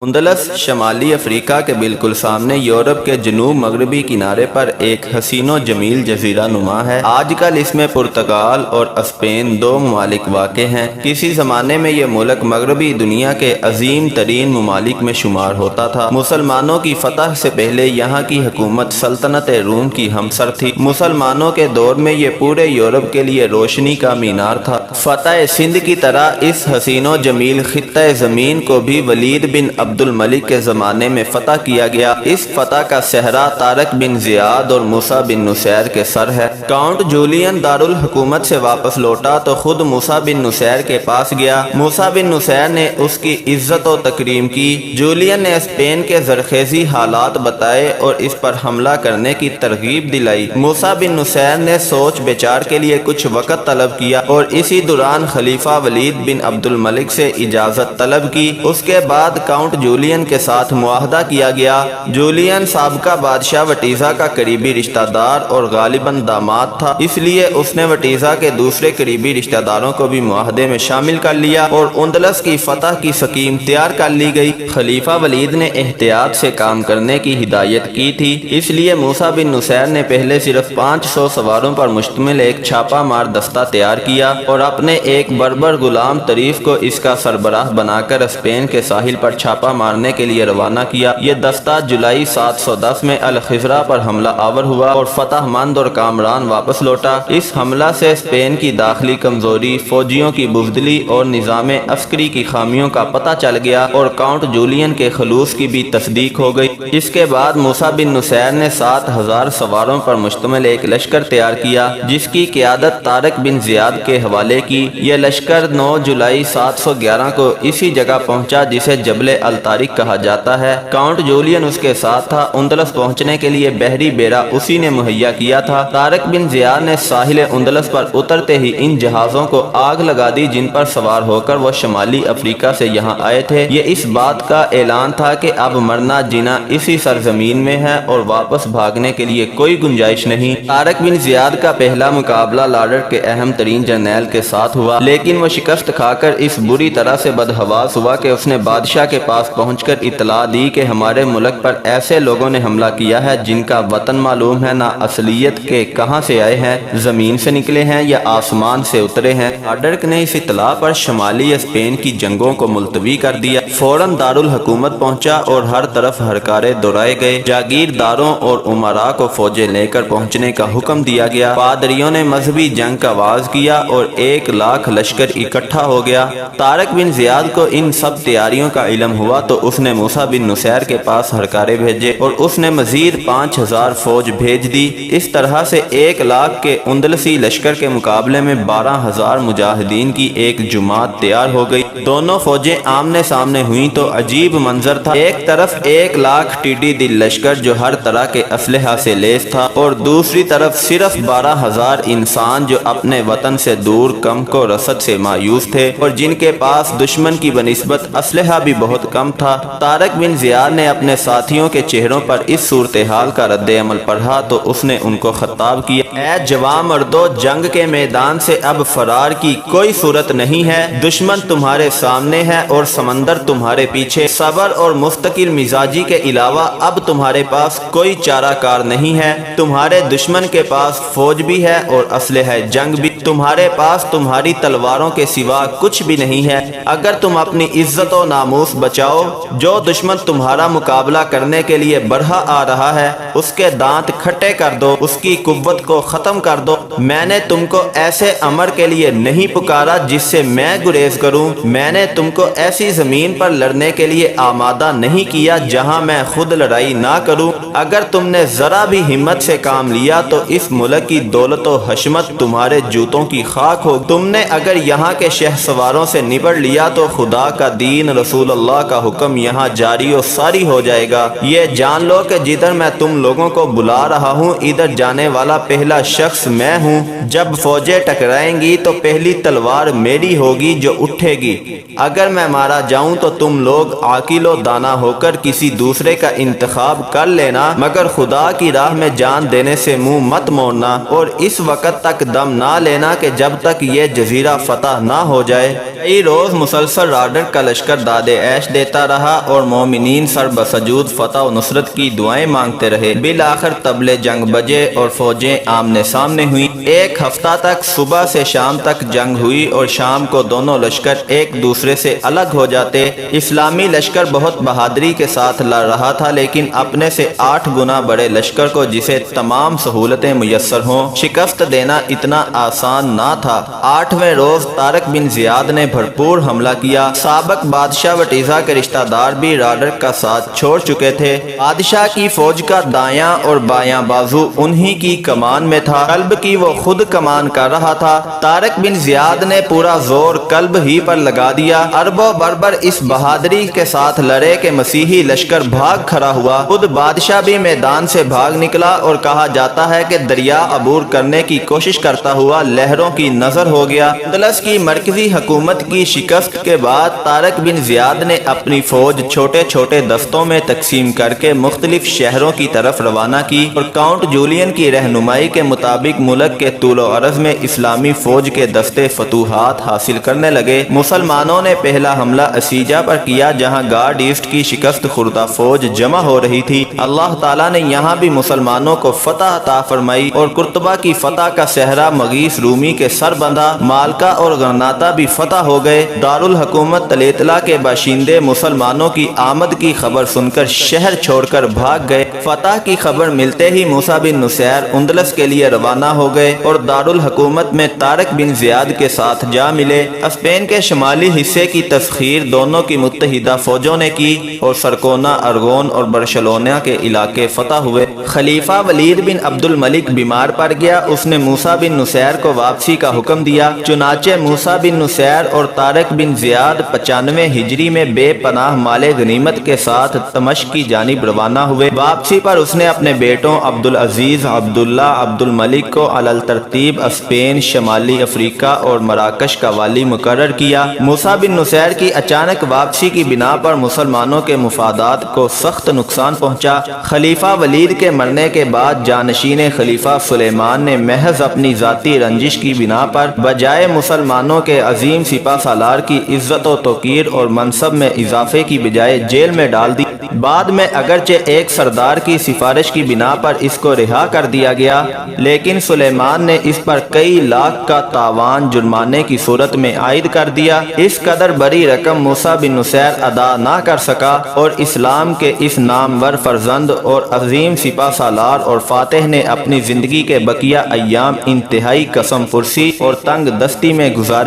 اندلس شمالی افریقہ کے بالکل سامنے یورپ کے جنوب مغربی کنارے پر ایک حسین و جمیل جزیرہ نما ہے۔ آج کل اس میں پرتگال اور اسپین دو ممالک واقع ہیں۔ کسی زمانے میں یہ ملک مغربی دنیا کے عظیم ترین ممالک میں شمار ہوتا تھا۔ مسلمانوں کی فتح سے پہلے یہاں کی حکومت سلطنت روم کی ہمسر تھی۔ مسلمانوں کے دور میں یہ پورے یورپ کے لیے روشنی کا مینار تھا۔ فتح سندھ کی طرح اس حسین و جمیل خطہ زمین کو بھی ولید بن عبد الملک کے زمانے میں فتح کیا گیا۔ اس فتح کا صحرا طارق بن زیاد اور موسیٰ بن نصیر کے سر ہے۔ کاؤنٹ جولین دارالحکومت سے واپس لوٹا تو خود موسیٰ بن نصیر کے پاس گیا۔ موسیٰ بن نصیر نے اس کی عزت و تکریم کی۔ جولین نے اسپین کے زرخیزی حالات بتائے اور اس پر حملہ کرنے کی ترغیب دلائی۔ موسیٰ بن نصیر نے سوچ بچار کے لیے کچھ وقت طلب کیا اور اسی دوران خلیفہ ولید بن عبد الملک سے اجازت طلب کی۔ اس کے بعد کاؤنٹ جولین کے ساتھ معاہدہ کیا گیا۔ جولین سابقہ بادشاہ وٹیزا کا قریبی رشتہ دار اور غالباً داماد تھا، اس لیے اس نے وٹیزا کے دوسرے قریبی رشتہ داروں کو بھی معاہدے میں شامل کر لیا اور اندلس کی فتح کی سکیم تیار کر لی گئی۔ خلیفہ ولید نے احتیاط سے کام کرنے کی ہدایت کی تھی، اس لیے موسیٰ بن نصیر نے پہلے صرف 500 سواروں پر مشتمل ایک چھاپا مار دستہ تیار کیا اور اپنے ایک بربر غلام طریف کو اس کا سربراہ بنا کر اسپین کے ساحل پر چھاپا مارنے کے لیے روانہ کیا۔ یہ دستہ جولائی 710 میں الخضرا پر حملہ آور ہوا اور فتح مند اور کامران واپس لوٹا۔ اس حملہ سے اسپین کی داخلی کمزوری، فوجیوں کی بزدلی اور نظام عسکری کی خامیوں کا پتہ چل گیا اور کاؤنٹ جولین کے خلوص کی بھی تصدیق ہو گئی۔ اس کے بعد موسیٰ بن نصیر نے 7000 سواروں پر مشتمل ایک لشکر تیار کیا جس کی قیادت طارق بن زیاد کے حوالے کی۔ یہ لشکر 9 جولائی 711 کو اسی جگہ پہنچا جسے جبل الطارق کہا جاتا ہے۔ کاؤنٹ جولین اس کے ساتھ تھا۔ اندلس پہنچنے کے لیے بحری بیڑا اسی نے مہیا کیا تھا۔ طارق بن زیاد نے ساحل اندلس پر اترتے ہی ان جہازوں کو آگ لگا دی جن پر سوار ہو کر وہ شمالی افریقہ سے یہاں آئے تھے۔ یہ اس بات کا اعلان تھا کہ اب مرنا جینا اسی سرزمین میں ہے اور واپس بھاگنے کے لیے کوئی گنجائش نہیں۔ طارق بن زیاد کا پہلا مقابلہ لاڈر کے اہم ترین جرنیل کے ساتھ ہوا، لیکن وہ شکست کھا کر اس بری طرح سے بدحواس ہوا کہ اس نے بادشاہ کے پاس پہنچ کر اطلاع دی کہ ہمارے ملک پر ایسے لوگوں نے حملہ کیا ہے جن کا وطن معلوم ہے، نہ اصلیت کے کہاں سے آئے ہیں، زمین سے نکلے ہیں یا آسمان سے اترے ہیں۔ لاڈر نے اس اطلاع پر شمالی اسپین کی جنگوں کو ملتوی کر دیا۔ فوراً دارالحکومت پہنچا اور ہر طرف ہرکارے دورائے گئے۔ جاگیرداروں اور امراء کو فوجیں لے کر پہنچنے کا حکم دیا گیا۔ پادریوں نے مذہبی جنگ کا آغاز کیا اور 1,00,000 لشکر اکٹھا ہو گیا۔ طارق بن زیاد کو ان سب تیاریوں کا علم ہوا تو اس نے موسیٰ بن نصیر کے پاس ہرکارے بھیجے اور اس نے مزید 5000 فوج بھیج دی۔ اس طرح سے 1,00,000 کے اندلسی لشکر کے مقابلے میں 12,000 مجاہدین کی ایک جماعت تیار ہو گئی۔ دونوں فوجیں آمنے سامنے ہوئیں تو عجیب منظر تھا۔ ایک طرف 1,00,000 ٹیڈی دل لشکر جو ہر طرح کے اسلحہ سے لیس تھا اور دوسری طرف صرف 12,000 انسان جو اپنے وطن سے دور کم کو رسد سے مایوس تھے اور جن کے پاس دشمن کی بنسبت اسلحہ بھی بہت کم تھا۔ طارق بن زیاد نے اپنے ساتھیوں کے چہروں پر اس صورتحال کا رد عمل پڑھا تو اس نے ان کو خطاب کیا، اے جوان مردو، جنگ کے میدان سے اب فرار کی کوئی صورت نہیں ہے۔ دشمن تمہارے سامنے ہے اور سمندر تمہارے پیچھے۔ صبر اور مستقل مزاجی کے علاوہ اب تمہارے پاس کوئی چارہ کار نہیں ہے۔ تمہارے دشمن کے پاس فوج بھی ہے اور اسلحہ جنگ بھی، تمہارے پاس تمہاری تلواروں کے سوا کچھ بھی نہیں ہے۔ اگر تم اپنی عزت و ناموس بچاؤ، جو دشمن تمہارا مقابلہ کرنے کے لیے برہا آ رہا ہے اس کے دانت کھٹے کر دو، اس کی قوت کو ختم کر دو۔ میں نے تم کو ایسے امر کے لیے نہیں پکارا جس سے میں گریز کروں، میں نے تم کو ایسی زمین پر لڑنے کے لیے آمادہ نہیں کیا جہاں میں خود لڑائی نہ کروں۔ اگر تم نے ذرا بھی ہمت سے کام لیا تو اس ملک کی دولت و حشمت تمہارے جوتوں کی خاک ہو۔ تم نے اگر یہاں کے شہ سواروں سے نبڑ لیا تو خدا کا دین، رسول اللہ کا حکم یہاں جاری و ساری ہو جائے گا۔ یہ جان لو کہ جدھر میں تم لوگوں کو بلا رہا ہوں ادھر جانے والا پہلا شخص میں ہوں۔ جب فوجیں ٹکرائیں گی تو پہلی تلوار میری ہوگی جو اٹھے گی۔ اگر میں مارا جاؤں تو تم لوگ عاقل و دانا ہو کر کسی دوسرے کا انتخاب کر لینا، مگر خدا کی راہ میں جان دینے سے منہ مت موڑنا اور اس وقت تک دم نہ لینا کہ جب تک یہ جزیرہ فتح نہ ہو جائے۔ کئی روز مسلسل راڈر کا لشکر داد عیش دیتا دیتا رہا اور مومنین سر بسجود فتح و نصرت کی دعائیں مانگتے رہے۔ بالآخر طبل جنگ بجے اور فوجیں آمنے سامنے ہوئیں۔ ایک ہفتہ تک صبح سے شام تک جنگ ہوئی اور شام کو دونوں لشکر ایک دوسرے سے الگ ہو جاتے۔ اسلامی لشکر بہت بہادری کے ساتھ لڑ رہا تھا، لیکن اپنے سے 8 گنا بڑے لشکر کو جسے تمام سہولتیں میسر ہوں شکست دینا اتنا آسان نہ تھا۔ 8ویں روز طارق بن زیاد نے بھرپور حملہ کیا۔ سابق بادشاہ وٹیزہ کے رشتہ دار بھی راڈر کا ساتھ چھوڑ چکے تھے۔ بادشاہ کی فوج کا دایاں اور بایاں بازو انہی کی کمان میں تھا۔ قلب کی وہ خود کمان کر رہا تھا۔ طارق بن زیاد نے پورا زور قلب ہی پر لگا دیا۔ ارب و بربر اس بہادری کے ساتھ لڑے کہ مسیحی لشکر بھاگ کھڑا ہوا۔ خود بادشاہ بھی میدان سے بھاگ نکلا اور کہا جاتا ہے کہ دریا عبور کرنے کی کوشش کرتا ہوا لہروں کی نظر ہو گیا۔ اندلس کی مرکزی حکومت کی شکست کے بعد طارق بن زیاد نے اپنی فوج چھوٹے چھوٹے دستوں میں تقسیم کر کے مختلف شہروں کی طرف روانہ کی اور کاؤنٹ جولین کی رہنمائی کے مطابق ملک کے طول و عرض میں اسلامی فوج کے دستے فتوحات حاصل کرنے لگے۔ مسلمانوں نے پہلا حملہ اسیجا پر کیا، جہاں گارڈ ایسٹ کی شکست خوردہ فوج جمع ہو رہی تھی۔ اللہ تعالیٰ نے یہاں بھی مسلمانوں کو فتح عطا فرمائی اور قرطبہ کی فتح کا صحرا مغیث رومی کے سر بندھا۔ مالکا اور غرناطہ بھی فتح ہو گئے۔ دارالحکومت تلیتلا کے باشندے مسلمانوں کی آمد کی خبر سن کر شہر چھوڑ کر بھاگ گئے۔ فتح کی خبر ملتے ہی موسیٰ بن نصیر اندلس کے لیے روانہ ہو گئے اور دارالحکومت میں طارق بن زیاد کے ساتھ جا ملے۔ اسپین کے شمالی حصے کی تسخیر دونوں کی متحدہ فوجوں نے کی اور سرکونا، ارگون اور برشلونہ کے علاقے فتح ہوئے۔ خلیفہ ولید بن عبد الملک بیمار پڑ گیا۔ اس نے موسیٰ بن نصیر کو واپسی کا حکم دیا۔ چنانچہ موسیٰ بن نصیر اور طارق بن زیاد 95 ہجری میں بے پناہ مال غنیمت کے ساتھ دمشق کی جانب روانہ ہوئے۔ واپسی پر اس نے اپنے بیٹوں عبدالعزیز، عبداللہ، عبد الملک کو علی الترتیب اسپین، شمالی افریقہ اور مراکش کا والی مقرر کیا۔ موسیٰ بن نصیر کی اچانک واپسی کی بنا پر مسلمانوں کے مفادات کو سخت نقصان پہنچا۔ خلیفہ ولید کے مرنے کے بعد جانشین خلیفہ سلیمان نے محض اپنی ذاتی رنجش کی بنا پر بجائے مسلمانوں کے عظیم سپہ سالار کی عزت و توقیر اور منصب میں اضافے کی بجائے جیل میں ڈال دی۔ بعد میں اگرچہ ایک سردار کی سفارش کی بنا پر اس کو رہا کر دیا گیا، لیکن سلیمان نے اس پر کئی لاکھ کا تاوان جرمانے کی صورت میں عائد کر دیا۔ اس قدر بڑی رقم موسیٰ بن نصیر ادا نہ کر سکا اور اسلام کے اس نامور فرزند اور عظیم سپہ سالار اور فاتح نے اپنی زندگی کے بقیہ ایام انتہائی قسم پرسی اور تنگ دستی میں گزارے۔